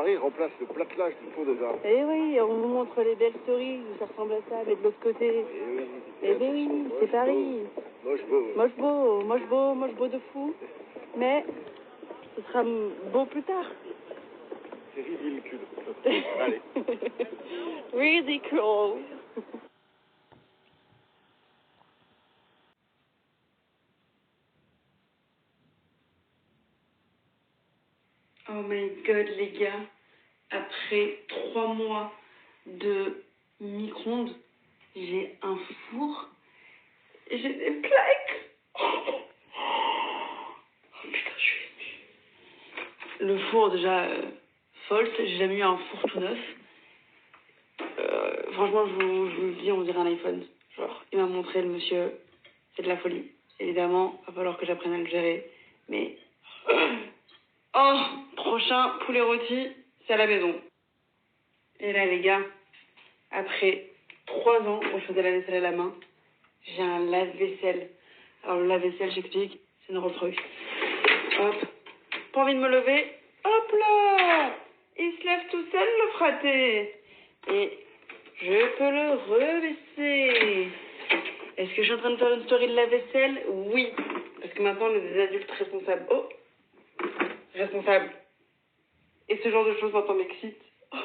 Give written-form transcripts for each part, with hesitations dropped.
Paris remplace le platelage du pont des Arts. Eh oui, on vous montre les belles stories où ça ressemble à ça, mais de l'autre côté. Eh ben oui, c'est Paris. Moche beau. Moche beau, moche beau, moche beau de fou. Mais ce sera beau plus tard. C'est ridicule. Allez. Ridicule. Oh my god, les gars, après 3 mois de micro-ondes, j'ai un four et j'ai des plaques. Oh putain, je suis émue. Le four, déjà, Folt, j'ai jamais eu un four tout neuf. Franchement, je vous le dis, on dirait un iPhone. Genre, il m'a montré le monsieur, c'est de la folie. Évidemment, il va falloir que j'apprenne à le gérer, mais... Oh, prochain poulet rôti, c'est à la maison. Et là, les gars, après 3 ans où je faisais la vaisselle à la main, j'ai un lave-vaisselle. Alors, le lave-vaisselle, j'explique, c'est une Rolls-Royce. Hop, pas envie de me lever, hop là, il se lève tout seul, le fraté. Et je peux le rebaisser. Est-ce que je suis en train de faire une story de lave-vaisselle? Oui, parce que maintenant, on est des adultes responsables. Oh, responsable. Et ce genre de choses maintenant m'excite. Oh,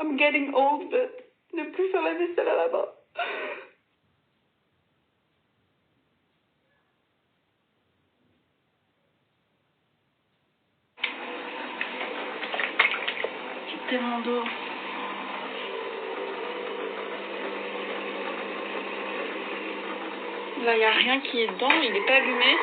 I'm getting old, but ne plus faire la vaisselle à la main. J'ai tellement d'eau. Là, il n'y a rien qui est dedans, il n'est pas allumé.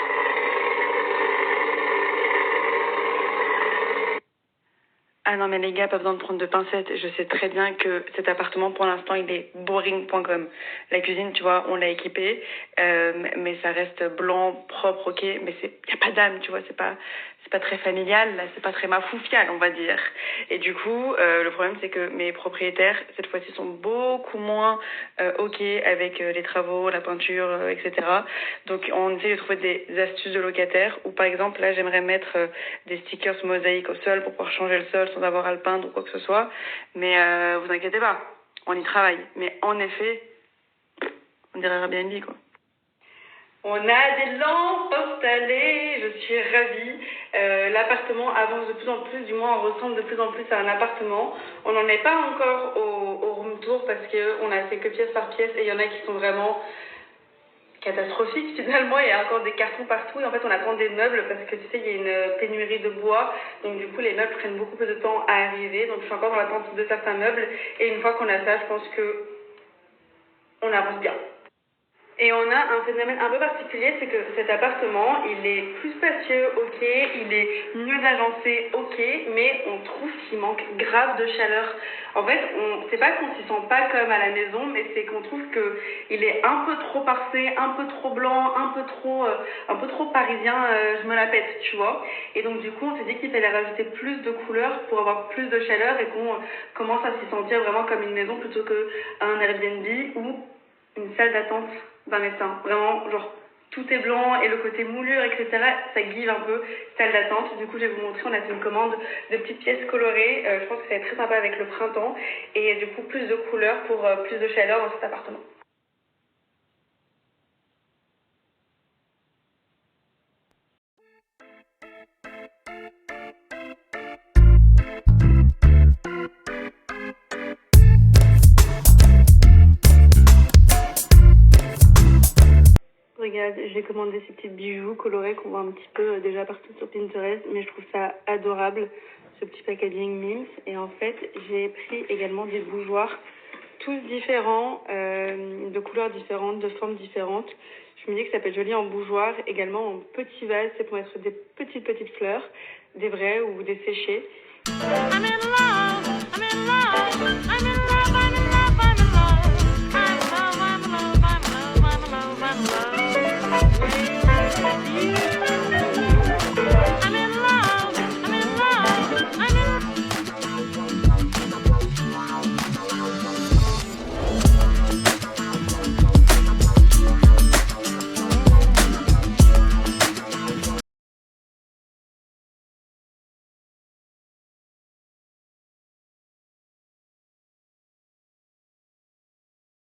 Ah non mais les gars, pas besoin de prendre de pincettes, je sais très bien que cet appartement pour l'instant il est boring.com. La cuisine tu vois, on l'a équipée, mais ça reste blanc, propre, ok, mais y a pas d'âme tu vois, c'est pas très familial, là, c'est pas très mafoufial on va dire. Et du coup, le problème c'est que mes propriétaires cette fois-ci sont beaucoup moins ok avec les travaux, la peinture, etc. Donc on essaie de trouver des astuces de locataires, ou par exemple là j'aimerais mettre des stickers mosaïques au sol pour pouvoir changer le sol sans avoir à le peindre ou quoi que ce soit. Mais vous inquiétez pas, on y travaille. Mais en effet, on dirait Airbnb quoi. On a des lampes installées, je suis ravie. L'appartement avance de plus en plus, du moins on ressemble de plus en plus à un appartement. On n'en est pas encore au room tour parce qu'on a fait que pièce par pièce et il y en a qui sont vraiment catastrophique finalement, il y a encore des cartons partout et en fait on attend des meubles parce que tu sais il y a une pénurie de bois, donc du coup les meubles prennent beaucoup plus de temps à arriver, donc je suis encore dans l'attente de certains meubles et une fois qu'on a ça je pense que on avance bien. Et on a un phénomène un peu particulier, c'est que cet appartement, il est plus spacieux, ok, il est mieux agencé, ok, mais on trouve qu'il manque grave de chaleur. En fait, c'est pas qu'on s'y sent pas comme à la maison, mais c'est qu'on trouve que il est un peu trop parfait, un peu trop blanc, un peu trop parisien, je me la pète, tu vois. Et donc du coup, on s'est dit qu'il fallait rajouter plus de couleurs pour avoir plus de chaleur et qu'on commence à s'y sentir vraiment comme une maison plutôt qu'un Airbnb ou une salle d'attente d'un médecin. Vraiment, genre, tout est blanc et le côté moulure, etc., ça guive un peu, salle d'attente. Du coup, je vais vous montrer, on a fait une commande de petites pièces colorées. Je pense que ça va être très sympa avec le printemps. Et du coup, plus de couleurs pour plus de chaleur dans cet appartement. Regarde, j'ai commandé ces petits bijoux colorés qu'on voit un petit peu déjà partout sur Pinterest, mais je trouve ça adorable, ce petit packaging Mims. Et en fait, j'ai pris également des bougeoirs, tous différents, de couleurs différentes, de formes différentes. Je me dis que ça peut être joli en bougeoir, également en petits vases, c'est pour mettre des petites fleurs, des vraies ou des séchées. I'm in love, I'm in love, I'm in love, I'm in love.